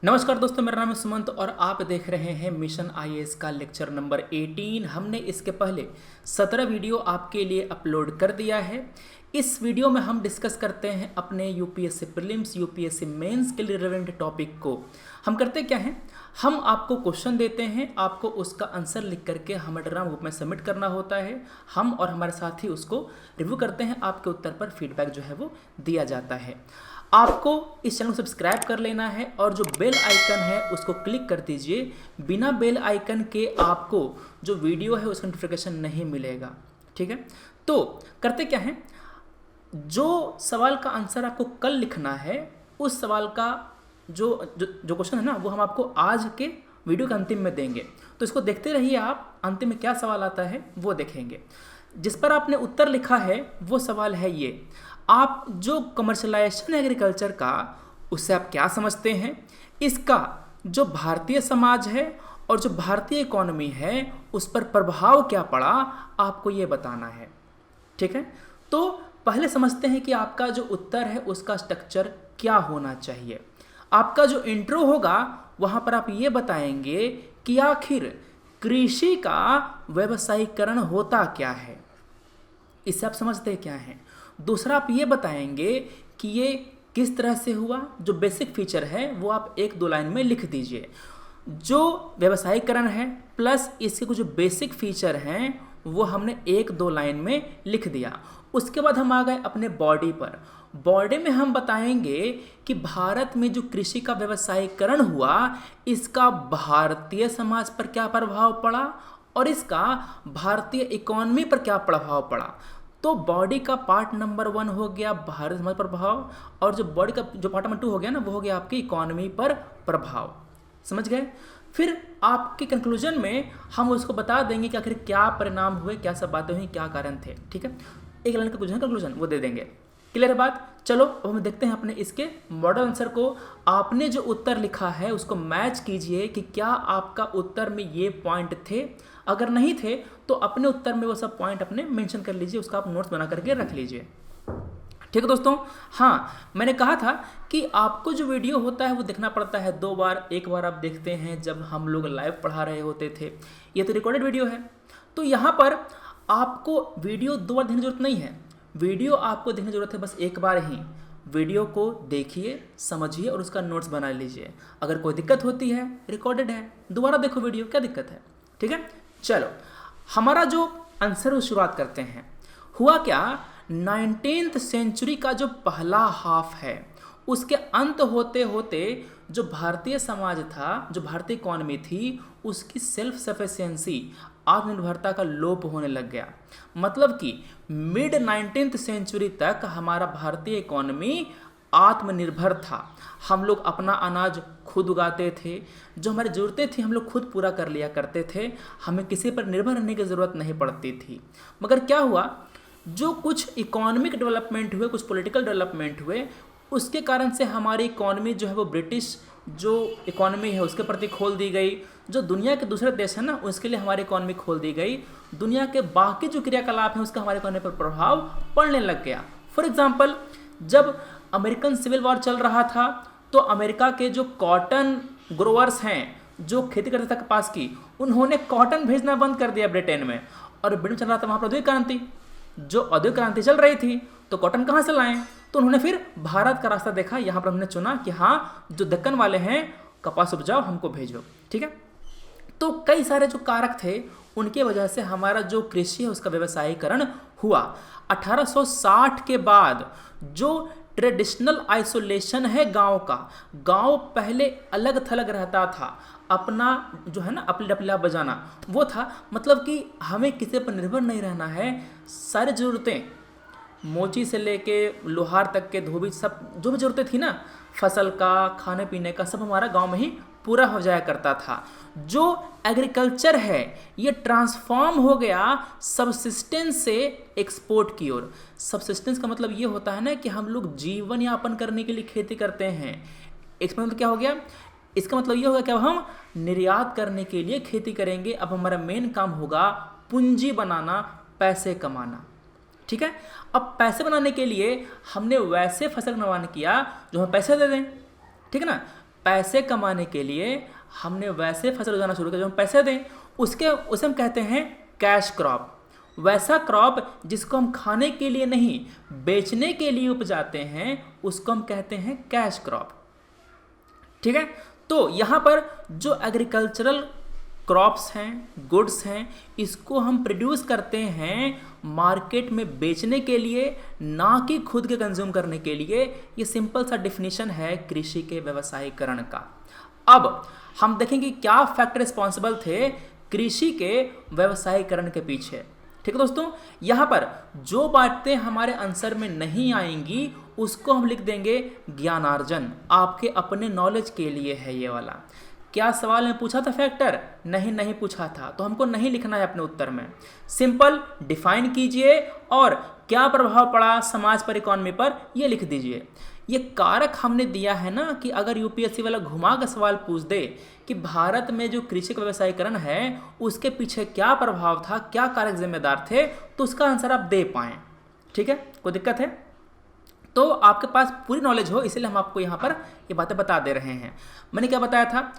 नमस्कार दोस्तों, मेरा नाम है सुमंत और आप देख रहे हैं मिशन आईएएस का लेक्चर नंबर 18। हमने इसके पहले 17 वीडियो आपके लिए अपलोड कर दिया है। इस वीडियो में हम डिस्कस करते हैं अपने यूपीएससी प्रीलिम्स यूपीएससी मेंस के लिए रिलेवेंट टॉपिक को। हम करते क्या हैं, हम आपको क्वेश्चन देते हैं, आपको उसका आंसर लिख करके हमें टेलीग्राम ग्रुप में सबमिट करना होता है। हम और हमारे साथी उसको रिव्यू करते हैं, आपके उत्तर पर फीडबैक जो है वो दिया जाता है। आपको इस चैनल को सब्सक्राइब कर लेना है और जो बेल आइकन है उसको क्लिक कर दीजिए। बिना बेल आइकन के आपको जो वीडियो है उसका नोटिफिकेशन नहीं मिलेगा। ठीक है, तो करते क्या है, जो सवाल का आंसर आपको कल लिखना है उस सवाल का जो क्वेश्चन है ना, वो हम आपको आज के वीडियो के अंतिम में देंगे। तो इसको देखते रहिए, आप अंतिम में क्या सवाल आता है वो देखेंगे। जिस पर आपने उत्तर लिखा है वो सवाल है ये, आप जो कमर्शलाइजेशन एग्रीकल्चर का उससे आप क्या समझते हैं, इसका जो भारतीय समाज है और जो भारतीय इकोनॉमी है उस पर प्रभाव क्या पड़ा, आपको ये बताना है। ठीक है, तो पहले समझते हैं कि आपका जो उत्तर है उसका स्ट्रक्चर क्या होना चाहिए। आपका जो इंट्रो होगा वहाँ पर आप ये बताएंगे कि आखिर कृषि का व्यवसायीकरण होता क्या है, इससे आप समझते क्या हैं। दूसरा आप ये बताएंगे कि ये किस तरह से हुआ, जो बेसिक फीचर है वो आप 1-2 लाइन में लिख दीजिए। जो व्यवसायीकरण है प्लस इसके कुछ बेसिक फीचर हैं वो हमने 1-2 लाइन में लिख दिया। उसके बाद हम आ गए अपने बॉडी पर। बॉडी में हम बताएंगे कि भारत में जो कृषि का व्यवसायीकरण हुआ इसका भारतीय समाज पर क्या प्रभाव पड़ा और इसका भारतीय इकोनॉमी पर क्या प्रभाव पड़ा। तो बॉडी का पार्ट नंबर 1 हो गया भारत समाज पर प्रभाव, और जो बॉडी का जो पार्ट नंबर 2 हो गया ना, वो हो गया आपकी इकोनॉमी पर प्रभाव। समझ गए। फिर आपके कंक्लूजन में हम उसको बता देंगे कि आखिर क्या परिणाम हुए, क्या सब बातें हुई, क्या कारण थे। ठीक है, एक लाइन का कंक्लूजन वो दे देंगे। क्लियर है बात। चलो अब हम देखते हैं अपने इसके मॉडल आंसर को। आपने जो उत्तर लिखा है उसको मैच कीजिए कि क्या आपका उत्तर में ये पॉइंट थे। अगर नहीं थे तो अपने उत्तर में वो सब पॉइंट अपने मेंशन कर लीजिए, उसका आप नोट्स बना करके रख लीजिए। ठीक है दोस्तों, हाँ मैंने कहा था कि आपको जो वीडियो होता है वो देखना पड़ता है 2 बार। एक बार आप देखते हैं जब हम लोग लाइव पढ़ा रहे होते थे, ये तो रिकॉर्डेड वीडियो है। तो यहाँ पर आपको वीडियो 2 बार देखने की जरूरत नहीं है, वीडियो आपको देखने की जरूरत है बस एक बार ही। वीडियो को देखिए, समझिए और उसका नोट्स बना लीजिए। अगर कोई दिक्कत होती है, रिकॉर्डेड है, दोबारा देखो वीडियो, क्या दिक्कत है। ठीक है, चलो हमारा जो आंसर वो शुरुआत करते हैं। हुआ क्या, 19th सेंचुरी का जो पहला हाफ है उसके अंत होते होते जो भारतीय समाज था, जो भारतीय इकोनॉमी थी, उसकी सेल्फ सफिशिएंसी आत्मनिर्भरता का लोप होने लग गया। मतलब कि मिड 19th सेंचुरी तक हमारा भारतीय इकोनॉमी आत्मनिर्भर था। हम लोग अपना अनाज खुद उगाते थे, जो हमारी ज़रूरतें थी हम लोग खुद पूरा कर लिया करते थे, हमें किसी पर निर्भर रहने की ज़रूरत नहीं पड़ती थी। मगर क्या हुआ, जो कुछ इकोनॉमिक डेवलपमेंट हुए, कुछ पॉलिटिकल डेवलपमेंट हुए, उसके कारण से हमारी इकोनॉमी जो है वो ब्रिटिश जो इकोनॉमी है उसके प्रति खोल दी गई। जो दुनिया के दूसरे देश हैं ना उसके लिए हमारी इकोनॉमी खोल दी गई। दुनिया के बाकी जो क्रियाकलाप हैं उसका हमारे इकोनॉमी पर प्रभाव पड़ने लग गया। फॉर एग्जांपल, जब अमेरिकन सिविल वॉर चल रहा था तो अमेरिका के जो कॉटन ग्रोवर्स हैं, जो खेती करते थे कपास की, उन्होंने कॉटन भेजना बंद कर दिया ब्रिटेन में। और ब्रिटेन चल रहा था वहाँ पर औद्योगिक क्रांति, जो औद्योगिक क्रांति चल रही थी तो कॉटन कहाँ से लाएं, तो उन्होंने फिर भारत का रास्ता देखा। यहाँ पर हमने चुना कि हाँ जो दक्कन वाले हैं कपास उपजाओ, हमको भेजो। ठीक है, तो कई सारे जो कारक थे उनके वजह से हमारा जो कृषि है उसका व्यवसायीकरण हुआ। 1860 के बाद जो ट्रेडिशनल आइसोलेशन है गांव का, गांव पहले अलग थलग रहता था, अपना जो है ना अपनी डपला बजाना वो था। मतलब कि हमें किसी पर निर्भर नहीं रहना है, सारी ज़रूरतें मोची से लेके लोहार तक के धोबी, सब जो भी ज़रूरतें थी ना, फसल का, खाने पीने का, सब हमारा गांव में ही पूरा हो जाया करता था। जो एग्रीकल्चर है ये ट्रांसफॉर्म हो गया सबसिस्टेंस से एक्सपोर्ट की ओर। सबसिस्टेंस का मतलब ये होता है ना कि हम लोग जीवन यापन करने के लिए खेती करते हैं। एक्सपोर्ट मतलब क्या हो गया, इसका मतलब ये होगा कि अब हम निर्यात करने के लिए खेती करेंगे। अब हमारा मेन काम होगा पूंजी बनाना, पैसे कमाना। ठीक है, अब पैसे बनाने के लिए हमने वैसे फसल निर्माण किया जो हमें पैसे दे दें। ठीक है ना, पैसे कमाने के लिए हमने वैसे फसल उगाना शुरू किया जो हम पैसे दें, उसे हम कहते हैं कैश क्रॉप। वैसा क्रॉप जिसको हम खाने के लिए नहीं बेचने के लिए उपजाते हैं उसको हम कहते हैं कैश क्रॉप। ठीक है, तो यहाँ पर जो एग्रीकल्चरल क्रॉप्स हैं, गुड्स हैं, इसको हम प्रोड्यूस करते हैं मार्केट में बेचने के लिए, ना कि खुद के कंज्यूम करने के लिए। ये सिंपल सा डिफिनीशन है कृषि के व्यवसायीकरण का। अब हम देखेंगे क्या फैक्टर रिस्पॉन्सिबल थे कृषि के व्यवसायीकरण के पीछे। ठीक है दोस्तों, यहाँ पर जो बातें हमारे आंसर में नहीं आएंगी उसको हम लिख देंगे ज्ञानार्जन, आपके अपने नॉलेज के लिए है ये वाला। क्या सवाल में पूछा था फैक्टर? नहीं पूछा था, तो हमको नहीं लिखना है अपने उत्तर में। सिंपल डिफाइन कीजिए और क्या प्रभाव पड़ा समाज पर, इकोनॉमी पर, ये लिख दीजिए। ये कारक हमने दिया है ना कि अगर यूपीएससी वाला घुमा का सवाल पूछ दे कि भारत में जो कृषि का व्यवसायीकरण है उसके पीछे क्या प्रभाव था, क्या कारक जिम्मेदार थे, तो उसका आंसर आप दे पाएँ। ठीक है, कोई दिक्कत है तो आपके पास पूरी नॉलेज हो, इसलिए हम आपको यहाँ पर ये बातें बता दे रहे हैं। मैंने क्या बताया था?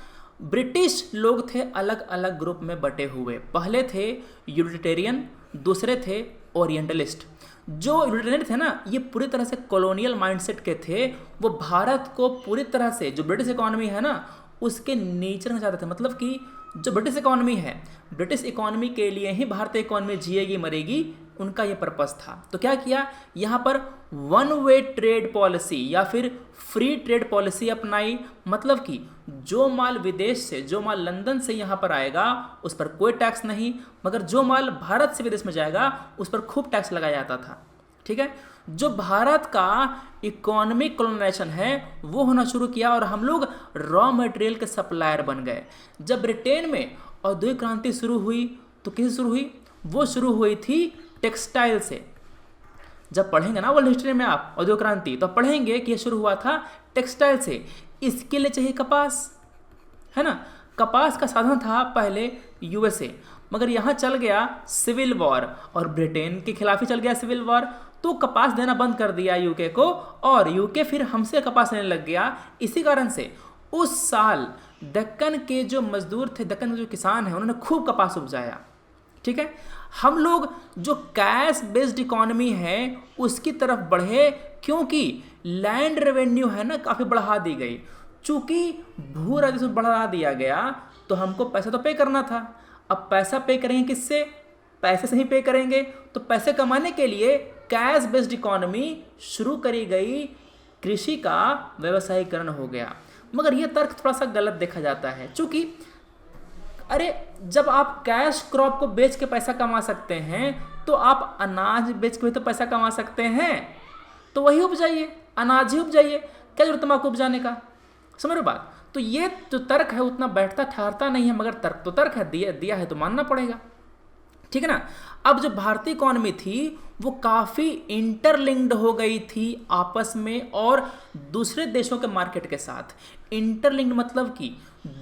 ब्रिटिश लोग थे अलग अलग ग्रुप में बटे हुए। पहले थे यूटिलिटेरियन, दूसरे थे ओरिएंटलिस्ट। जो यूटिलिटेरियन थे ना, ये पूरी तरह से कॉलोनियल माइंडसेट के थे। वो भारत को पूरी तरह से, जो ब्रिटिश इकोनॉमी है ना, उसके नीचे रखना चाहते थे। मतलब कि जो ब्रिटिश इकोनॉमी है, ब्रिटिश इकोनॉमी के लिए ही भारतीय इकोनॉमी जिएगी मरेगी, उनका ये पर्पस था। तो क्या किया, यहाँ पर वन वे ट्रेड पॉलिसी या फिर फ्री ट्रेड पॉलिसी अपनाई। मतलब कि जो माल विदेश से, जो माल लंदन से यहाँ पर आएगा उस पर कोई टैक्स नहीं, मगर जो माल भारत से विदेश में जाएगा उस पर खूब टैक्स लगाया जाता था। ठीक है, जो भारत का इकोनॉमिक कॉलोनाइजेशन है वो होना शुरू किया और हम लोग रॉ मटेरियल के सप्लायर बन गए। जब ब्रिटेन में औद्योगिक क्रांति शुरू हुई तो किससे शुरू हुई? वो शुरू हुई थी टेक्सटाइल से। जब पढ़ेंगे ना वर्ल्ड हिस्ट्री में आप औद्योगिक क्रांति, तो पढ़ेंगे कि यह शुरू हुआ था टेक्सटाइल से। इसके लिए चाहिए कपास, है ना। कपास का साधन था पहले यूएसए, मगर यहाँ चल गया सिविल वॉर और ब्रिटेन के खिलाफ ही चल गया सिविल वॉर, तो कपास देना बंद कर दिया यूके को और यूके फिर हमसे कपास लेने लग गया। इसी कारण से उस साल दक्कन के जो मजदूर थे, दक्कन के जो किसान हैं, उन्होंने खूब कपास उपजाया। ठीक है, हम लोग जो कैश बेस्ड इकोनॉमी है उसकी तरफ बढ़े, क्योंकि लैंड रेवेन्यू है ना काफ़ी बढ़ा दी गई। चूंकि भू राजस्व बढ़ा दिया गया तो हमको पैसा तो पे करना था। अब पैसा पे करेंगे किससे? पैसे से ही पे करेंगे। तो पैसे कमाने के लिए कैश बेस्ड इकोनॉमी शुरू करी गई, कृषि का व्यवसायीकरण हो गया। मगर यह तर्क थोड़ा सा गलत देखा जाता है, चूंकि अरे जब आप कैश क्रॉप को बेच के पैसा कमा सकते हैं तो आप अनाज बेच के भी तो पैसा कमा सकते हैं। तो वही उपजाइए, अनाज ही उपजाइए, क्या जरूरत तंबाकू उपजाने का? समझ रहे हो बात? तो ये जो तर्क है उतना बैठता ठहरता नहीं है, मगर तर्क तो तर्क है, दिया है तो मानना पड़ेगा। ठीक है ना। अब जो भारतीय इकोनॉमी थी वो काफ़ी इंटरलिंक्ड हो गई थी आपस में और दूसरे देशों के मार्केट के साथ। इंटरलिंक्ड मतलब कि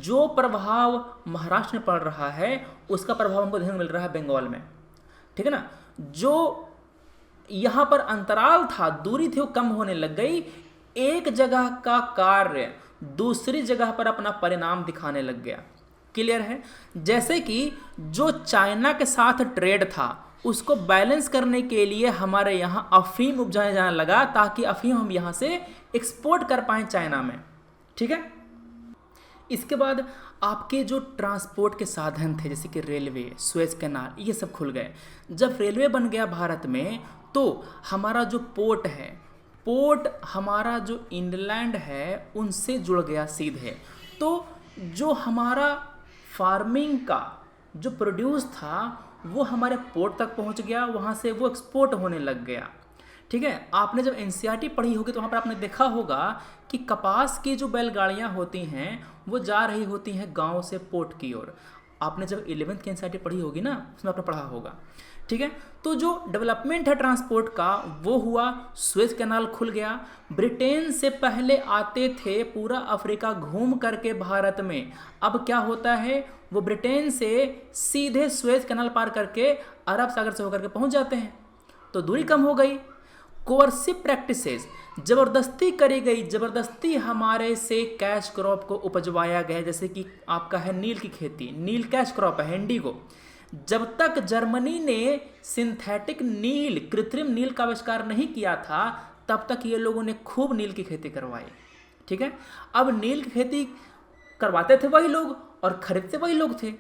जो प्रभाव महाराष्ट्र में पड़ रहा है उसका प्रभाव हमको देखने को मिल रहा है बंगाल में। ठीक है ना। जो यहाँ पर अंतराल था, दूरी थी, वो कम होने लग गई। एक जगह का कार्य दूसरी जगह पर अपना परिणाम दिखाने लग गया। क्लियर है? जैसे कि जो चाइना के साथ ट्रेड था उसको बैलेंस करने के लिए हमारे यहाँ अफीम उपजाया जाने लगा, ताकि अफीम हम यहाँ से एक्सपोर्ट कर पाएँ चाइना में। ठीक है। इसके बाद आपके जो ट्रांसपोर्ट के साधन थे जैसे कि रेलवे, सुएज कैनाल, ये सब खुल गए। जब रेलवे बन गया भारत में तो हमारा जो पोर्ट है, पोर्ट हमारा जो इनलैंड है उनसे जुड़ गया सीधे। तो जो हमारा फार्मिंग का जो प्रोड्यूस था वो हमारे पोर्ट तक पहुंच गया, वहाँ से वो एक्सपोर्ट होने लग गया। ठीक है। आपने जब एनसीईआरटी पढ़ी होगी तो वहाँ पर आपने देखा होगा कि कपास की जो बैलगाड़ियाँ होती हैं वो जा रही होती हैं गांव से पोर्ट की ओर। आपने जब 11th की एनसीईआरटी पढ़ी होगी ना, उसमें आपने पढ़ा होगा। ठीक है। तो जो डेवलपमेंट है ट्रांसपोर्ट का वो हुआ, सुएज कैनाल खुल गया। ब्रिटेन से पहले आते थे पूरा अफ्रीका घूम करके भारत में, अब क्या होता है वो ब्रिटेन से सीधे सुएज कैनाल पार करके अरब सागर से होकर के पहुंच जाते हैं। तो दूरी कम हो गई। कोर्सिव प्रैक्टिसेस, ज़बरदस्ती करी गई, ज़बरदस्ती हमारे से कैश क्रॉप को उपजवाया गया। जैसे कि आपका है नील की खेती, नील कैश क्रॉप है, इंडिगो। जब तक जर्मनी ने सिंथेटिक नील, कृत्रिम नील का आविष्कार नहीं किया था, तब तक ये लोगों ने खूब नील की खेती करवाई। ठीक है, अब नील की खेती करवाते थे वही लोग और खरीदते वही लोग थे।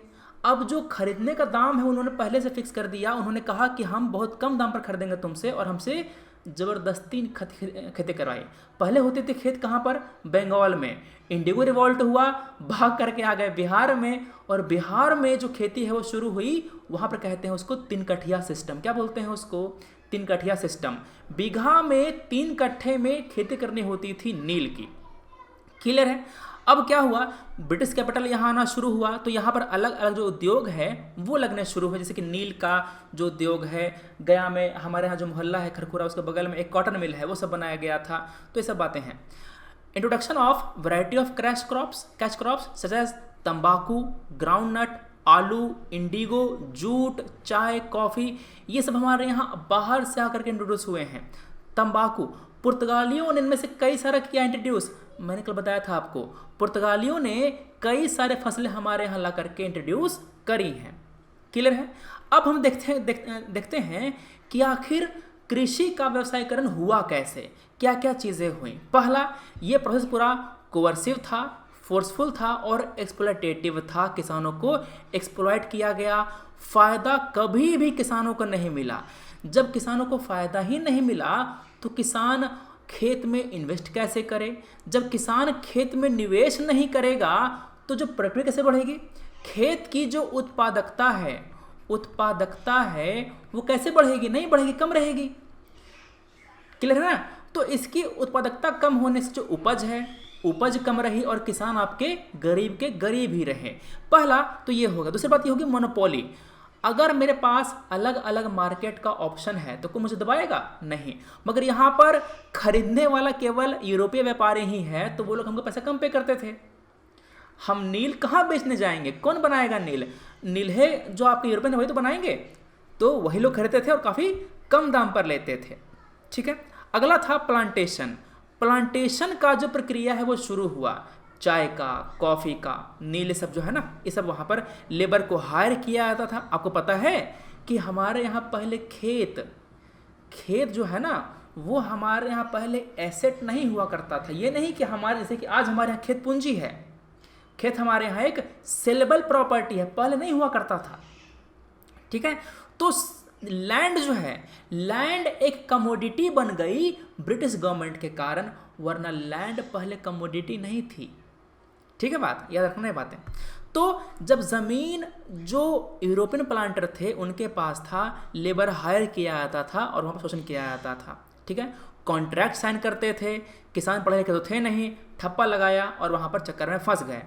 अब जो खरीदने का दाम है उन्होंने पहले से फिक्स कर दिया। उन्होंने कहा कि हम बहुत कम दाम पर खरीदेंगे तुमसे, और हमसे ज़बरदस्ती खेती करवाई। पहले होते थे खेत कहाँ पर? बंगाल में। इंडिगो रिवॉल्ट हुआ, भाग करके आ गए बिहार में, और बिहार में जो खेती है वो शुरू हुई। वहाँ पर कहते हैं उसको 3 कठिया सिस्टम। क्या बोलते हैं उसको? 3 कठिया सिस्टम। बीघा में 3 कट्ठे में खेती करनी होती थी नील की। क्लियर है? अब क्या हुआ, ब्रिटिश कैपिटल यहाँ आना शुरू हुआ, तो यहाँ पर अलग अलग जो उद्योग है वो लगने शुरू हुए। जैसे कि नील का जो उद्योग है, गया में हमारे यहाँ जो मोहल्ला है खरखुरा, उसके बगल में एक कॉटन मिल है, वो सब बनाया गया था। तो ये सब बातें हैं। Introduction of variety of cash crops such as तंबाकू, ग्राउंडनट, आलू, इंडिगो, जूट, चाय, कॉफ़ी, ये सब हमारे यहाँ बाहर से आकर के इंट्रोड्यूस हुए हैं। तंबाकू, पुर्तगालियों ने इनमें से कई सारा किया इंट्रोड्यूस। मैंने कल बताया था आपको, पुर्तगालियों ने कई सारे फसलें हमारे यहाँ ला करके इंट्रोड्यूस करी हैं। क्लियर है? अब हम देखते हैं कि आखिर कृषि का व्यवसायीकरण हुआ कैसे, क्या क्या चीज़ें हुई। पहला, ये प्रोसेस पूरा कोवर्सिव था, फोर्सफुल था और एक्सप्लॉयटेटिव था। किसानों को एक्सप्लॉयट किया गया, फ़ायदा कभी भी किसानों को नहीं मिला। जब किसानों को फ़ायदा ही नहीं मिला तो किसान खेत में इन्वेस्ट कैसे करे? जब किसान खेत में निवेश नहीं करेगा तो जो प्रक्रिया कैसे बढ़ेगी? खेत की जो उत्पादकता है वो कैसे बढ़ेगी? नहीं बढ़ेगी, कम रहेगी। क्लियर है ना? तो इसकी उत्पादकता कम होने से जो उपज है, उपज कम रही और किसान आपके गरीब ही रहे। पहला तो ये होगा। दूसरी बात ये होगी मोनोपोली। अगर मेरे पास अलग अलग मार्केट का ऑप्शन है तो कोई मुझे दबाएगा नहीं। मगर यहाँ पर खरीदने वाला केवल यूरोपीय व्यापारी ही है, तो वो लोग हमको पैसा कम पे करते थे। हम नील कहाँ बेचने जाएंगे? कौन बनाएगा नील? नील है जो आपके यूरोपियन वही तो बनाएंगे। तो वही लोग खरीदते थे और काफ़ी कम दाम पर लेते थे। ठीक है, अगला था प्लांटेशन। प्लांटेशन का जो प्रक्रिया है वो शुरू हुआ। चाय का, कॉफ़ी का, नील सब जो है ना, ये सब वहाँ पर लेबर को हायर किया जाता था। आपको पता है कि हमारे यहाँ पहले खेत जो है ना, वो हमारे यहाँ पहले एसेट नहीं हुआ करता था। ये नहीं कि हमारे जैसे कि आज हमारे यहाँ खेत पूंजी है। खेत हमारे यहाँ एक सेलेबल प्रॉपर्टी है, पहले नहीं हुआ करता था। ठीक है, तो लैंड जो है, लैंड एक कमोडिटी बन गई ब्रिटिश गवर्नमेंट के कारण, वरना लैंड पहले कमोडिटी नहीं थी। ठीक है, बात याद रखना है बातें। तो जब ज़मीन जो यूरोपियन प्लांटर थे उनके पास था, लेबर हायर किया जाता था और वहाँ पर शोषण किया जाता था। ठीक है, कॉन्ट्रैक्ट साइन करते थे। किसान पढ़े लिखे तो थे नहीं, ठप्पा लगाया और वहाँ पर चक्कर में फंस गए।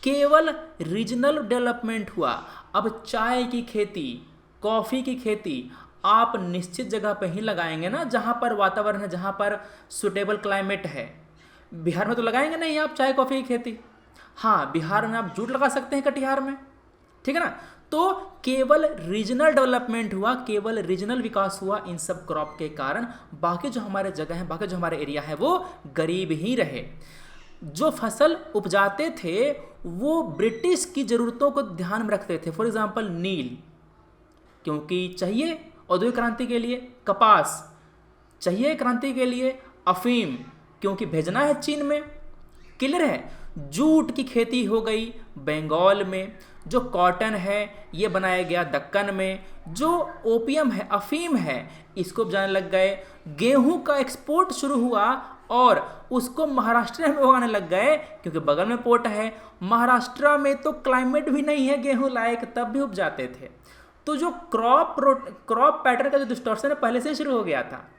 केवल रीजनल डेवलपमेंट हुआ। अब चाय की खेती, कॉफ़ी की खेती आप निश्चित जगह पे ही लगाएंगे ना, जहाँ पर वातावरण है, जहाँ पर सुटेबल क्लाइमेट है। बिहार में तो लगाएंगे नहीं आप चाय कॉफ़ी की खेती। हाँ, बिहार में आप जूट लगा सकते हैं, कटिहार में। ठीक है ना? तो केवल रीजनल डेवलपमेंट हुआ, केवल रीजनल विकास हुआ इन सब क्रॉप के कारण। बाकी जो हमारे जगह है, बाकी जो हमारे एरिया है वो गरीब ही रहे। जो फसल उपजाते थे वो ब्रिटिश की ज़रूरतों को ध्यान में रखते थे। फॉर एग्जाम्पल नील क्योंकि चाहिए औद्योगिक क्रांति के लिए, कपास चाहिए क्रांति के लिए, अफीम क्योंकि भेजना है चीन में। क्लियर है? जूट की खेती हो गई बंगाल में, जो कॉटन है ये बनाया गया दक्कन में, जो ओपियम है, अफीम है, इसको उपजाने लग गए। गेहूं का एक्सपोर्ट शुरू हुआ और उसको महाराष्ट्र में उगाने लग गए क्योंकि बगल में पोर्ट है। महाराष्ट्र में तो क्लाइमेट भी नहीं है गेहूं लायक, तब भी उपजाते थे। तो जो क्रॉप पैटर्न का जो डिस्टॉर्शन है पहले से शुरू हो गया था।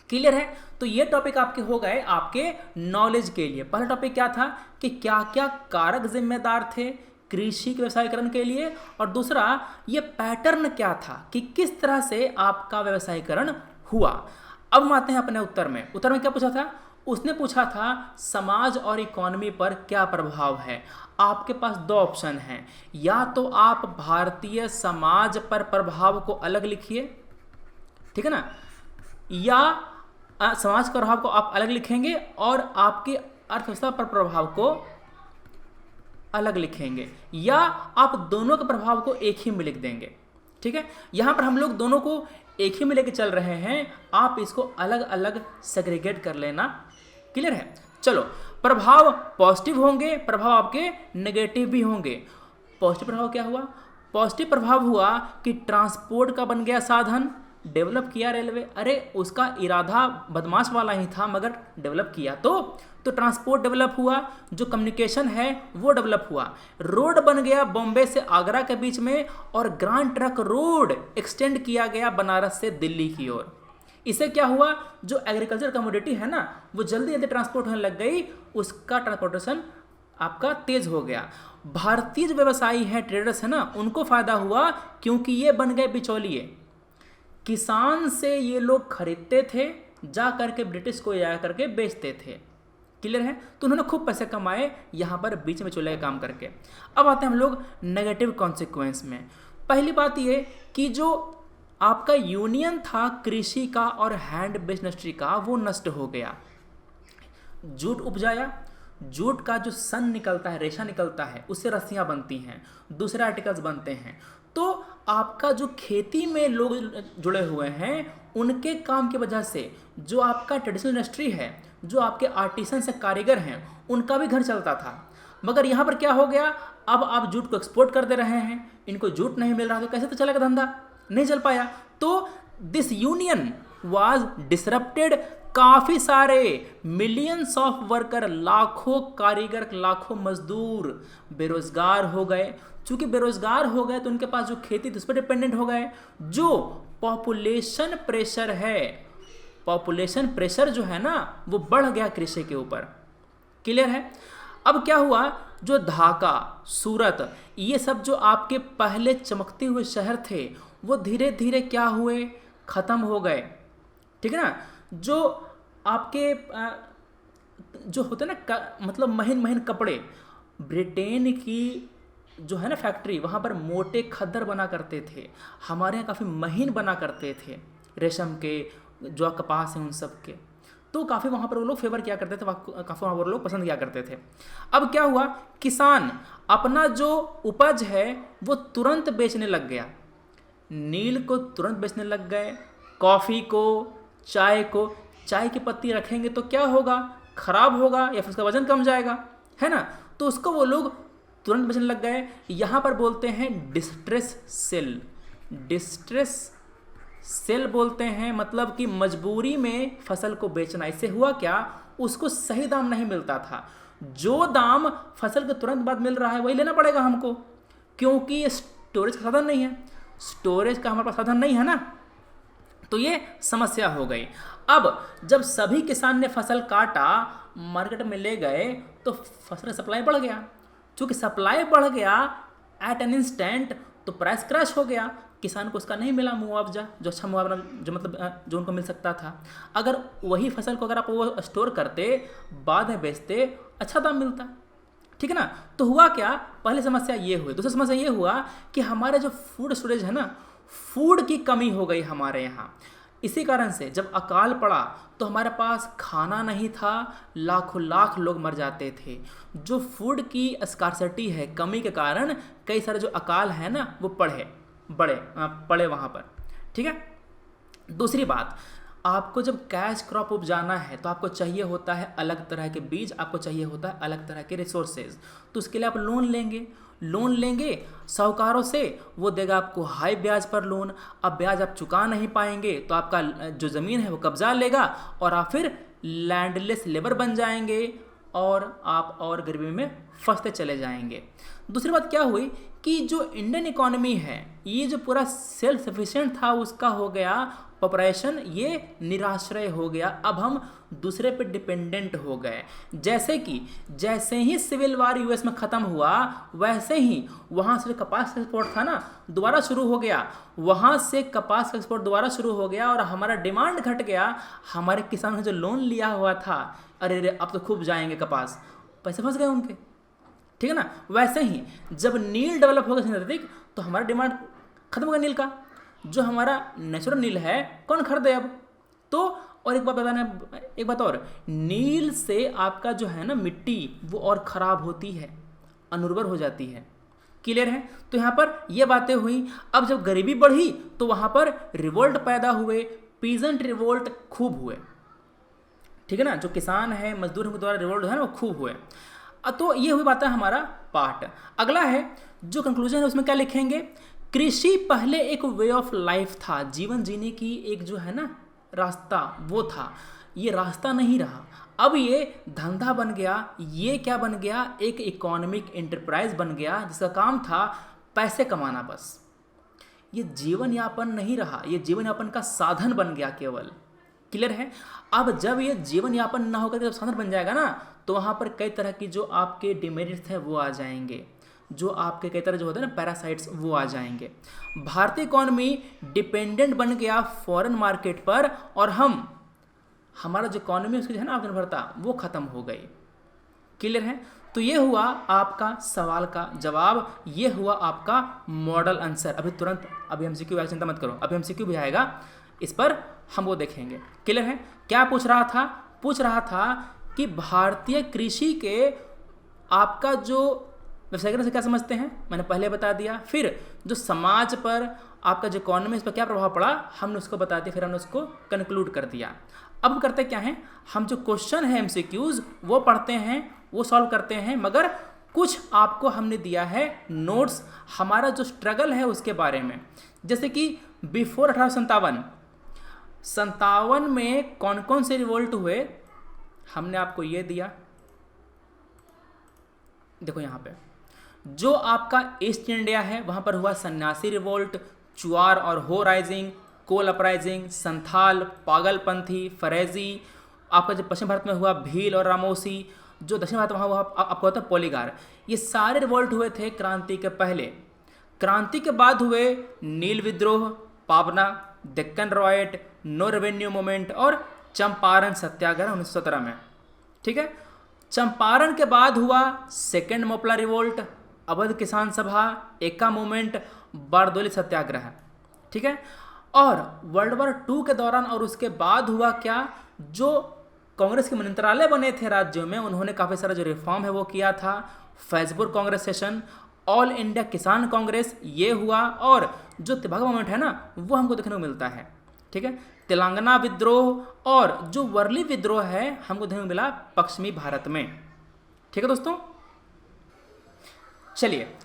क्लियर है? तो ये टॉपिक आपके हो गए आपके नॉलेज के लिए। पहला टॉपिक क्या था कि क्या क्या कारक जिम्मेदार थे कृषि के व्यवसायीकरण के लिए, और दूसरा ये पैटर्न क्या था कि किस तरह से आपका व्यवसायीकरण हुआ। अब हम आते हैं अपने उत्तर में। उत्तर में क्या पूछा था? उसने पूछा था समाज और इकोनॉमी पर क्या प्रभाव है। आपके पास 2 ऑप्शन हैं, या तो आप भारतीय समाज पर प्रभाव को अलग लिखिए, ठीक है ना, या समाज का प्रभाव को आप अलग लिखेंगे और आपकी अर्थव्यवस्था पर प्रभाव को अलग लिखेंगे, या आप दोनों के प्रभाव को एक ही में लिख देंगे। ठीक है, यहां पर हम लोग दोनों को एक ही में लेके चल रहे हैं, आप इसको अलग अलग सेग्रीगेट कर लेना। क्लियर है? चलो, प्रभाव पॉजिटिव होंगे, प्रभाव आपके नेगेटिव भी होंगे। पॉजिटिव प्रभाव क्या हुआ? पॉजिटिव प्रभाव हुआ कि ट्रांसपोर्ट का बन गया साधन, डेवलप किया रेलवे। अरे उसका इरादा बदमाश वाला ही था, मगर डेवलप किया तो ट्रांसपोर्ट डेवलप हुआ, जो कम्युनिकेशन है वो डेवलप हुआ। रोड बन गया बॉम्बे से आगरा के बीच में, और ग्रांड ट्रक रोड एक्सटेंड किया गया बनारस से दिल्ली की ओर। इससे क्या हुआ? जो एग्रीकल्चर कमोडिटी है ना, वो जल्दी जल्दी ट्रांसपोर्ट होने लग गई, उसका ट्रांसपोर्टेशन आपका तेज हो गया। भारतीय जो व्यवसायी हैं, ट्रेडर्स है ना, उनको फायदा हुआ क्योंकि ये बन गए बिचौलिए। किसान से ये लोग खरीदते थे, जा करके ब्रिटिश को जा करके बेचते थे। क्लियर है? तो उन्होंने खूब पैसे कमाए यहाँ पर बीच में चले काम करके। अब आते हैं हम लोग नेगेटिव कॉन्सिक्वेंस में। पहली बात ये कि जो आपका यूनियन था कृषि का और हैंड बेस्ड इंडस्ट्री का, वो नष्ट हो गया। जूट उपजाया, जूट का जो सन निकलता है, रेशा निकलता है, उससे रस्सियाँ बनती हैं, दूसरे आर्टिकल्स बनते हैं। तो आपका जो खेती में लोग जुड़े हुए हैं, उनके काम की वजह से जो आपका ट्रेडिशनल इंडस्ट्री है, जो आपके आर्टिसन से कारीगर हैं, उनका भी घर चलता था। मगर यहाँ पर क्या हो गया? अब आप जूट को एक्सपोर्ट कर दे रहे हैं, इनको जूट नहीं मिल रहा, तो कैसे तो चलेगा धंधा? नहीं चल पाया। तो दिस यूनियन वाज डिसरप्टेड। काफ़ी सारे मिलियंस ऑफ वर्कर, लाखों कारीगर, लाखों मजदूर बेरोजगार हो गए। चूंकि बेरोजगार हो गए तो उनके पास जो खेती थी उस पर डिपेंडेंट हो गए। जो पॉपुलेशन प्रेशर है, पॉपुलेशन प्रेशर जो है ना, वो बढ़ गया कृषि के ऊपर। क्लियर है? अब क्या हुआ? जो ढाका, सूरत, ये सब जो आपके पहले चमकते हुए शहर थे, वो धीरे धीरे क्या हुए? खत्म हो गए। ठीक है ना? जो आपके जो होते ना मतलब महीन महीन कपड़े, ब्रिटेन की जो है ना फैक्ट्री, वहाँ पर मोटे खद्दर बना करते थे, हमारे यहाँ काफ़ी महीन बना करते थे, रेशम के, जो कपास हैं उन सब के। तो काफ़ी वहाँ पर वो लोग फेवर किया करते थे, काफ़ी वहाँ पर लोग पसंद किया करते थे। अब क्या हुआ? किसान अपना जो उपज है वो तुरंत बेचने लग गया। नील को तुरंत बेचने लग गए, कॉफ़ी को, चाय को। चाय की पत्ती रखेंगे तो क्या होगा? खराब होगा या फिर उसका वजन कम जाएगा, है ना? तो उसको वो लोग तुरंत बेचने लग गए। यहाँ पर बोलते हैं डिस्ट्रेस सेल। डिस्ट्रेस सेल बोलते हैं, मतलब कि मजबूरी में फसल को बेचना। इससे हुआ क्या? उसको सही दाम नहीं मिलता था। जो दाम फसल के तुरंत बाद मिल रहा है वही लेना पड़ेगा हमको, क्योंकि ये स्टोरेज का साधन नहीं है। स्टोरेज का हमारे पास साधन नहीं है ना, तो ये समस्या हो गई। अब जब सभी किसान ने फसल काटा, मार्केट में ले गए, तो फसल का सप्लाई बढ़ गया। चूँकि सप्लाई बढ़ गया एट एन इंस्टेंट, तो प्राइस क्रैश हो गया। किसान को उसका नहीं मिला मुआवजा, जो अच्छा मुआवजा जो मतलब जो उनको मिल सकता था। अगर वही फसल को अगर आप वो स्टोर करते, बाद में बेचते, अच्छा दाम मिलता। ठीक है ना? तो हुआ क्या? पहली समस्या ये हुई। दूसरी समस्या ये हुआ कि हमारे जो फूड स्टोरेज है ना, फूड की कमी हो गई हमारे यहाँ। इसी कारण से जब अकाल पड़ा तो हमारे पास खाना नहीं था, लाखों लाख लोग मर जाते थे। जो फूड की स्कार्सिटी है, कमी के कारण कई सारे जो अकाल है ना, वो पड़े वहाँ पर। ठीक है? दूसरी बात, आपको जब कैश क्रॉप उपजाना है तो आपको चाहिए होता है अलग तरह के बीज, आपको चाहिए होता है अलग तरह के रिसोर्सेज। तो उसके लिए आप लोन लेंगे साहूकारों से, वो देगा आपको हाई ब्याज पर लोन। अब ब्याज आप चुका नहीं पाएंगे तो आपका जो ज़मीन है वो कब्जा लेगा, और आप फिर लैंडलेस लेबर बन जाएंगे, और आप और गरीबी में फंसते चले जाएंगे। दूसरी बात क्या हुई कि जो इंडियन इकोनॉमी है, ये जो पूरा सेल्फ सफिशिएंट था, उसका हो गया पॉपुलेशन, ये निराश्रय हो गया। अब हम दूसरे पे डिपेंडेंट हो गए। जैसे ही सिविल वार यूएस में ख़त्म हुआ, वैसे ही वहाँ से कपास का एक्सपोर्ट था ना, दोबारा शुरू हो गया। वहाँ से कपास का एक्सपोर्ट दोबारा शुरू हो गया और हमारा डिमांड घट गया। हमारे किसानों ने जो लोन लिया हुआ था, अरे अब तो खूब जाएंगे कपास, पैसे फंस गए उनके। ठीक है ना? वैसे ही जब नील डेवलप होगा सिंथेटिक, तो हमारा डिमांड खत्म होगा नील का। जो हमारा नेचुरल नील है कौन खरीदे अब? तो और एक बात और, नील से आपका जो है ना मिट्टी वो और ख़राब होती है, अनुर्वर हो जाती है। क्लियर है? तो यहाँ पर ये बातें हुई। अब जब गरीबी बढ़ी तो वहाँ पर रिवोल्ट पैदा हुए, पीजेंट रिवोल्ट खूब हुए। ठीक है ना, जो किसान है, मजदूर के द्वारा रिवोल्ट है ना, वो खूब हुए। तो ये हुई बात है हमारा पार्ट। अगला है जो कंक्लूजन है, उसमें क्या लिखेंगे? कृषि पहले एक वे ऑफ लाइफ था, जीवन जीने की एक जो है ना रास्ता वो था, ये रास्ता नहीं रहा। अब ये धंधा बन गया। ये क्या बन गया? एक इकोनॉमिक एंटरप्राइज बन गया जिसका काम था पैसे कमाना बस। ये जीवन यापन नहीं रहा, ये जीवन यापन का साधन बन गया केवल। क्लियर है? अब जब ये जीवन यापन ना होकर जब साधन बन जाएगा ना, तो वहाँ पर कई तरह की जो आपके डिमेरिट्स हैं वो आ जाएंगे, जो आपके कई तरह जो होते हैं ना पैरासाइट्स वो आ जाएंगे। भारतीय इकोनॉमी डिपेंडेंट बन गया फॉरेन मार्केट पर, और हमारा जो इकोनॉमी उसकी जो है ना आत्मनिर्भरता वो खत्म हो गई। क्लियर है? तो ये हुआ आपका सवाल का जवाब, ये हुआ आपका मॉडल आंसर। अभी एमसीक्यू आएगा, चिंता मत करो, अभी एमसीक्यू भी आएगा, इस पर हम वो देखेंगे। क्लियर है? क्या पूछ रहा था? पूछ रहा था कि भारतीय कृषि के आपका जो व्यवसायीकरण से क्या समझते हैं, मैंने पहले बता दिया। फिर जो समाज पर आपका जो इकोनॉमी, इस पर क्या प्रभाव पड़ा, हमने उसको बता दिया, फिर हमने उसको कंक्लूड कर दिया। अब करते क्या हैं, हम जो क्वेश्चन है एमसीक्यूज वो पढ़ते हैं, वो सॉल्व करते हैं, मगर कुछ आपको हमने दिया है नोट्स हमारा जो स्ट्रगल है उसके बारे में। जैसे कि बिफोर 1857 में कौन कौन से रिवोल्ट हुए, हमने आपको ये दिया। देखो यहाँ पे जो आपका ईस्ट इंडिया है वहाँ पर हुआ सन्यासी रिवोल्ट, चुआर और हो राइजिंग, कोल अपराइजिंग, संथाल, पागलपंथी, फरेजी। आपका जो पश्चिम भारत में हुआ भील और रामोसी, जो दक्षिण भारत वहाँ हुआ आपको होता है पोलीगार। ये सारे रिवोल्ट हुए थे क्रांति के पहले। क्रांति के बाद हुए नील विद्रोह, Pabna, Deccan riot, no revenue movement और चंपारण सत्याग्रह 1917 में। ठीक है? चंपारण के बाद हुआ सेकेंड मोपला रिवोल्ट, अवध किसान सभा, एका मूवमेंट, बारदोली सत्याग्रह। ठीक है? और वर्ल्ड वॉर 2 के दौरान और उसके बाद हुआ क्या, जो कांग्रेस के मंत्रालय बने थे राज्यों में, उन्होंने काफ़ी सारा जो रिफॉर्म है वो किया था। Faizpur Congress session, all India किसान कांग्रेस ये हुआ, और जो तेभागा मूवमेंट है ना वो हमको देखने को मिलता है। ठीक है? तेलंगाना विद्रोह और जो वर्ली विद्रोह है हमको देखने को मिला पश्चिमी भारत में। ठीक है दोस्तों, चलिए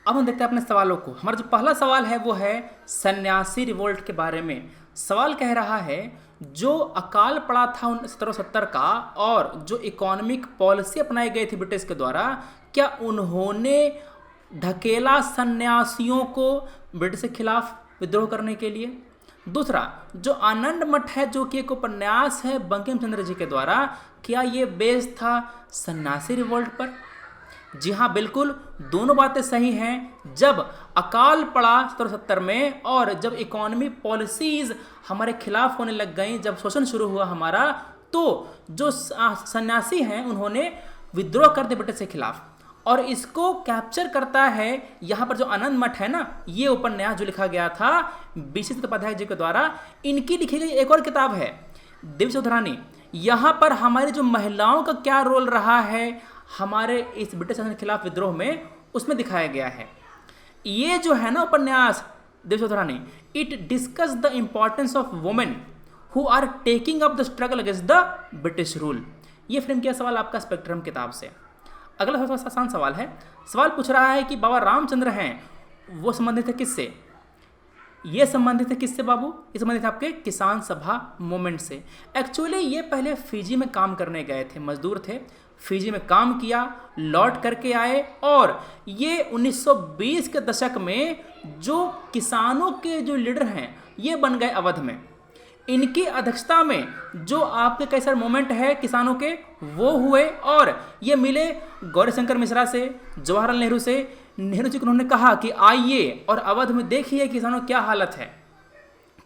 अब हम देखते हैं अपने सवालों को। हमारा जो पहला सवाल है वो है सन्यासी रिवोल्ट के बारे में। सवाल कह रहा है जो अकाल पड़ा था 1770 का और जो इकोनॉमिक पॉलिसी अपनाई गई थी ब्रिटिश के द्वारा, क्या उन्होंने ढकेला सन्यासियों को ब्रिटिश के खिलाफ विद्रोह करने के लिए? दूसरा, जो आनंद मठ है जो कि एक उपन्यास है बंकिम चंद्र जी के द्वारा, क्या ये बेस्ड था सन्यासी रिवोल्ट पर? जी हाँ, बिल्कुल, दोनों बातें सही हैं। जब अकाल पड़ा 1770 में और जब इकोनॉमी पॉलिसीज हमारे खिलाफ होने लग गई, जब शोषण शुरू हुआ हमारा, तो जो सन्यासी हैं उन्होंने विद्रोह कर दिया ब्रिटिश के खिलाफ। और इसको कैप्चर करता है यहाँ पर जो आनंद मठ है ना, ये उपन्यास जो लिखा गया था बीसी चट्टोपाध्याय जी के द्वारा। इनकी लिखी गई एक और किताब है दिव्य चौधरानी। यहाँ पर हमारी जो महिलाओं का क्या रोल रहा है हमारे इस ब्रिटिश शासन के खिलाफ विद्रोह में, उसमें दिखाया गया है। ये जो है ना उपन्यास Divya Chaudhurani, it discuss the importance of women who are taking up the struggle against the British rule. ये फ्रेम किया सवाल आपका स्पेक्ट्रम किताब से। अगला थोड़ा सा आसान सवाल है। सवाल पूछ रहा है कि बाबा रामचंद्र हैं वो संबंधित है किससे? ये संबंधित है किससे बाबू? ये संबंधित है आपके किसान सभा मूवमेंट से। एक्चुअली ये पहले फिजी में काम करने गए थे, मजदूर थे, फिजी में काम किया, लौट करके आए और ये 1920 के दशक में जो किसानों के जो लीडर हैं ये बन गए अवध में। इनकी अध्यक्षता में जो आपके कई सारे मूवमेंट है किसानों के वो हुए और ये मिले गौरीशंकर मिश्रा से, जवाहरलाल नेहरू से। नेहरू जी को उन्होंने कहा कि आइए और अवध में देखिए किसानों क्या हालत है।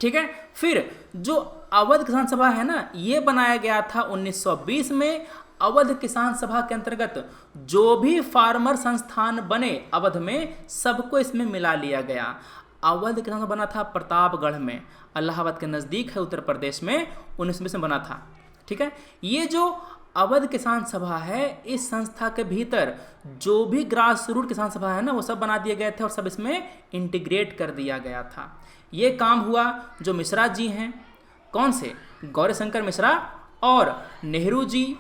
ठीक है? फिर जो अवध किसान सभा है ना, ये बनाया गया था 1920 में। अवध किसान सभा के अंतर्गत जो भी फार्मर संस्थान बने अवध में, सबको इसमें मिला लिया गया। अवध किसान सभा बना था प्रतापगढ़ में, इलाहाबाद के नज़दीक है उत्तर प्रदेश में, 1920 में बना था। ठीक है, ये जो अवध किसान सभा है, इस संस्था के भीतर जो भी ग्रास रूट किसान सभा है ना, वो सब बना दिए गए थे और सब इसमें इंटीग्रेट कर दिया गया था। ये काम हुआ जो मिश्रा जी हैं, कौन से, गौरीशंकर मिश्रा और नेहरू जी,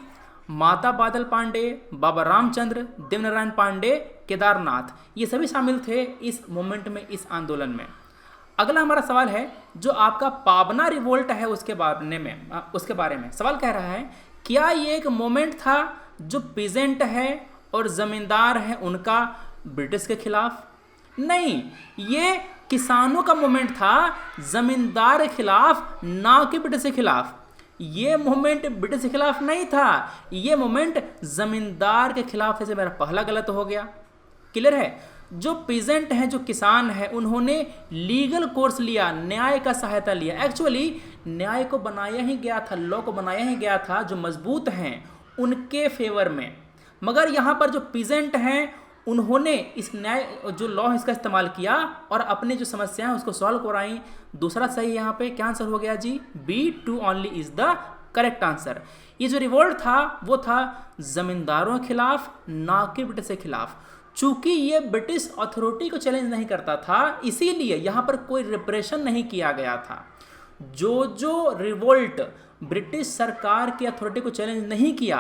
माता बादल पांडे, बाबा रामचंद्र, देवनारायण पांडे, केदारनाथ, ये सभी शामिल थे इस मूवमेंट में, इस आंदोलन में। अगला हमारा सवाल है जो आपका पाबना रिवोल्ट है उसके बारे में सवाल कह रहा है, क्या ये एक मूवमेंट था जो पीजेंट है और जमींदार है उनका ब्रिटिश के खिलाफ? नहीं, ये किसानों का मूवमेंट था, जमींदार के खिलाफ, ना कि ब्रिटिश के खिलाफ। ये मूवमेंट ब्रिटिश के खिलाफ नहीं था, ये मूवमेंट जमींदार के खिलाफ है। मेरा पहला गलत हो गया। क्लियर है? जो पीजेंट हैं, जो किसान हैं, उन्होंने लीगल कोर्स लिया, न्याय का सहायता लिया। एक्चुअली न्याय को बनाया ही गया था, लॉ को बनाया ही गया था जो मजबूत हैं उनके फेवर में। मगर यहाँ पर जो पीजेंट हैं उन्होंने इस न्याय जो लॉ है इसका इस्तेमाल किया और अपनी जो समस्या है उसको सॉल्व कराई। दूसरा सही यहाँ पे क्या आंसर हो गया जी? B2 only is the correct answer. ये जो रिवोल्ट था वो था जमींदारों के खिलाफ, ना कि ब्रिटिश के खिलाफ। चूंकि ये ब्रिटिश अथॉरिटी को चैलेंज नहीं करता था, इसीलिए यहाँ पर कोई रिप्रेशन नहीं किया गया था। जो रिवोल्ट ब्रिटिश सरकार की अथॉरिटी को चैलेंज नहीं किया,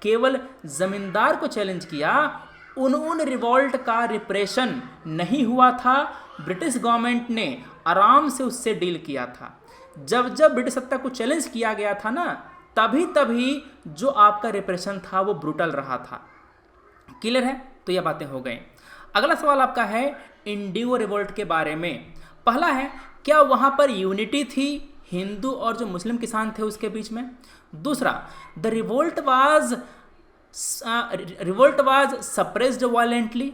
केवल जमींदार को चैलेंज किया, उन रिवोल्ट का रिप्रेशन नहीं हुआ था। ब्रिटिश गवर्नमेंट ने आराम से उससे डील किया था। जब ब्रिटिश सत्ता को चैलेंज किया गया था ना, तभी जो आपका रिप्रेशन था वो ब्रूटल रहा था। क्लियर है? तो ये बातें हो गई। अगला सवाल आपका है इंडिगो रिवोल्ट के बारे में। पहला है, क्या वहां पर यूनिटी थी हिंदू और जो मुस्लिम किसान थे उसके बीच में? दूसरा, the revolt was suppressed violently.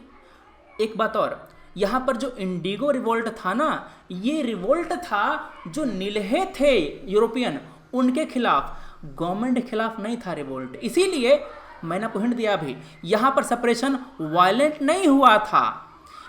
एक बात और, यहाँ पर जो इंडिगो रिवोल्ट था ना, ये रिवोल्ट था जो नीलहे थे यूरोपियन, उनके खिलाफ, गवर्नमेंट के खिलाफ नहीं था रिवोल्ट। इसीलिए मैंने आपको हिंट दिया अभी, यहाँ पर सेपरेशन वायलेंट नहीं हुआ था।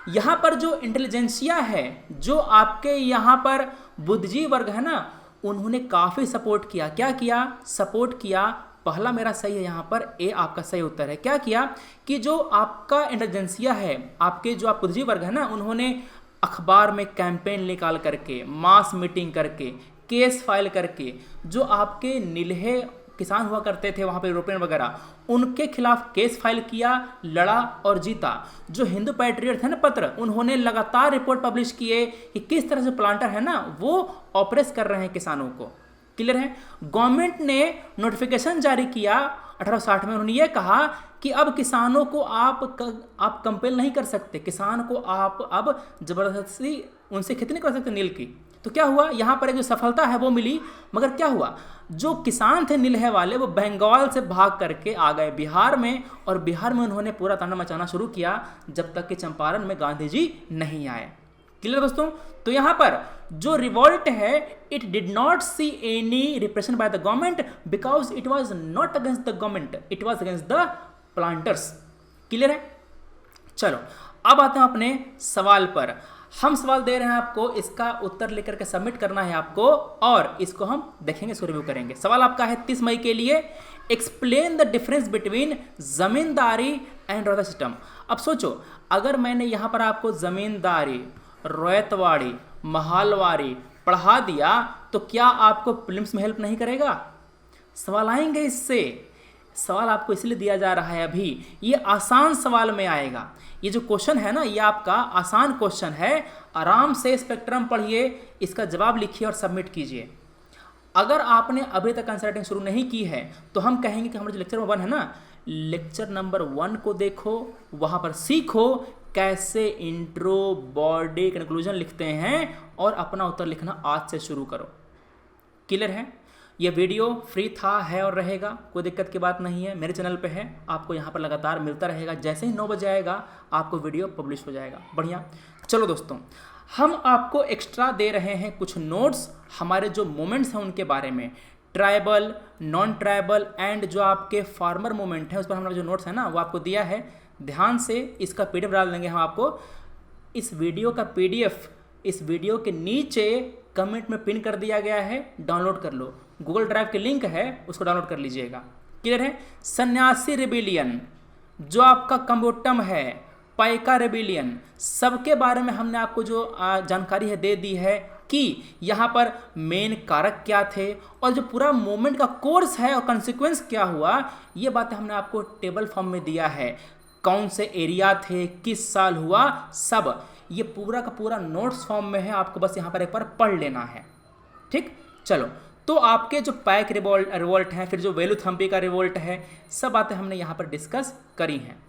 यहाँ पर जो इंटेलिजेंसिया है, जो आपके यहाँ पर बुद्धिजीवी वर्ग है ना, उन्होंने काफ़ी सपोर्ट किया। क्या किया? सपोर्ट किया। पहला मेरा सही है, यहाँ पर ए आपका सही उत्तर है। क्या किया कि जो आपका इंटेलिजेंसिया है, आपके जो आप बुद्धिजीवी वर्ग है ना, उन्होंने अखबार में कैंपेन निकाल करके, मास मीटिंग करके, केस फाइल करके, जो आपके नीलहे किसान हुआ करते थे वहाँ पे यूरोपियन वगैरह, उनके खिलाफ केस फाइल किया, लड़ा और जीता। जो हिंदू पैट्रियट थे ना पत्र, उन्होंने लगातार रिपोर्ट पब्लिश किए कि किस तरह से प्लांटर है ना वो ऑपरेस कर रहे हैं किसानों को। क्लियर है? गवर्नमेंट ने नोटिफिकेशन जारी किया 1860 में। उन्होंने ये कहा कि अब किसानों को आप कंपेल नहीं कर सकते, किसान को आप अब जबरदस्ती उनसे खेती नहीं कर सकते नील की। तो क्या हुआ, यहाँ पर एक जो सफलता है वो मिली। मगर क्या हुआ, जो किसान थे नीलहे वाले, वो बंगाल से भाग करके आ गए बिहार में, और बिहार में उन्होंने पूरा तांडव मचाना शुरू किया जब तक कि चंपारण में गांधी जी नहीं आए। क्लियर दोस्तों? तो यहाँ पर जो रिवोल्ट है, it did not see any repression by the government because it was not against the government, it was against the planters. Clear है? चलो अब आते हैं अपने सवाल पर। हम सवाल दे रहे हैं आपको, इसका उत्तर लेकर के सबमिट करना है आपको, और इसको हम देखेंगे, इसको रिव्यू करेंगे। सवाल आपका है 30 मई के लिए, explain the difference between zamindari and royal system. अब सोचो, अगर मैंने यहाँ पर आपको जमींदारी, रैयतवाड़ी, महलवारी पढ़ा दिया तो क्या आपको प्रीलिम्स में हेल्प नहीं करेगा? सवाल आएंगे इससे। सवाल आपको इसलिए दिया जा रहा है अभी, ये आसान सवाल में आएगा। ये जो क्वेश्चन है ना, ये आपका आसान क्वेश्चन है। आराम से स्पेक्ट्रम पढ़िए, इसका जवाब लिखिए और सबमिट कीजिए। अगर आपने अभी तक आंसर राइटिंग शुरू नहीं की है तो हम कहेंगे कि हमारा जो लेक्चर नंबर 1 है ना, लेक्चर नंबर 1 को देखो, वहाँ पर सीखो कैसे इंट्रो, बॉडी, कंक्लूजन लिखते हैं, और अपना उत्तर लिखना आज से शुरू करो। क्लियर है? ये वीडियो फ्री था, है और रहेगा, कोई दिक्कत की बात नहीं है। मेरे चैनल पे है, आपको यहाँ पर लगातार मिलता रहेगा। जैसे ही 9 बजे आएगा आपको वीडियो पब्लिश हो जाएगा। बढ़िया। चलो दोस्तों, हम आपको एक्स्ट्रा दे रहे हैं कुछ नोट्स, हमारे जो मोमेंट्स हैं उनके बारे में, ट्राइबल, नॉन ट्राइबल एंड जो आपके फार्मर मूवमेंट है, उस पर हमारा जो नोट्स है ना वो आपको दिया है। ध्यान से इसका PDF डाल देंगे हम आपको। इस वीडियो का PDF इस वीडियो के नीचे कमेंट में पिन कर दिया गया है, डाउनलोड कर लो। गूगल ड्राइव के लिंक है, उसको डाउनलोड कर लीजिएगा। क्लियर है। सन्यासी रिबेलियन, जो आपका कंबोटम है, पाइका रिबेलियन, सबके बारे में हमने आपको जो जानकारी है दे दी है कि यहाँ पर मेन कारक क्या थे और जो पूरा मूवमेंट का कोर्स है और कॉन्सिक्वेंस क्या हुआ, ये बातें हमने आपको टेबल फॉर्म में दिया है। कौन से एरिया थे, किस साल हुआ, सब ये पूरा का पूरा नोट्स फॉर्म में है। आपको बस यहाँ पर एक बार पढ़ लेना है। ठीक, चलो। तो आपके जो पाइक रिवोल्ट हैं, फिर जो वेलुथम्पी का रिवोल्ट है, सब बातें हमने यहाँ पर डिस्कस करी हैं।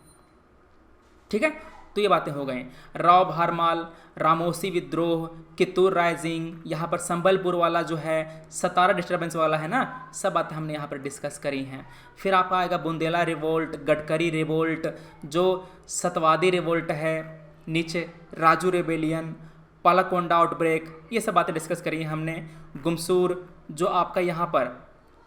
ठीक है, तो ये बातें हो गई। राव भारमाल, रामोसी विद्रोह, कित्तूर राइजिंग, यहाँ पर संबलपुर वाला जो है, सतारा डिस्टर्बेंस वाला है ना, सब बातें हमने यहाँ पर डिस्कस करी हैं। फिर आपका आएगा बुंदेला रिवोल्ट, गडकरी रिवोल्ट, जो सतवादी रिवोल्ट है, नीचे राजू रेबेलियन, पालाकोंडा आउटब्रेक, ये सब बातें डिस्कस करी हैं हमने। गुमसूर, जो आपका यहाँ पर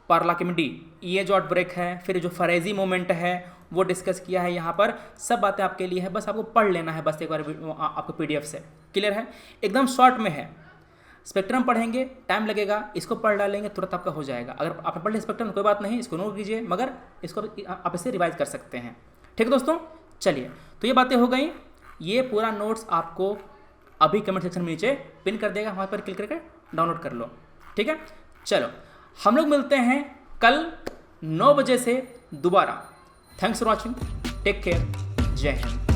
पार्लाकिमडी, ये जो आउटब्रेक है। फिर जो फरेजी मूवमेंट है वो डिस्कस किया है यहाँ पर। सब बातें आपके लिए है, बस आपको पढ़ लेना है बस एक बार आपको PDF से। क्लियर है, एकदम शॉर्ट में है। स्पेक्ट्रम पढ़ेंगे, टाइम लगेगा, इसको पढ़ डालेंगे तुरंत आपका हो जाएगा। अगर आप पढ़ लें स्पेक्ट्रम कोई बात नहीं, इसको नोट कीजिए, मगर इसको आप इसे रिवाइज कर सकते हैं। ठीक है दोस्तों, चलिए, तो ये बातें हो गई। ये पूरा नोट्स आपको अभी कमेंट सेक्शन में नीचे पिन कर देगा, वहाँ पर क्लिक करके डाउनलोड कर लो। ठीक है, चलो, हम लोग मिलते हैं कल 9 बजे से दोबारा। Thanks for watching, take care, जय हिंद।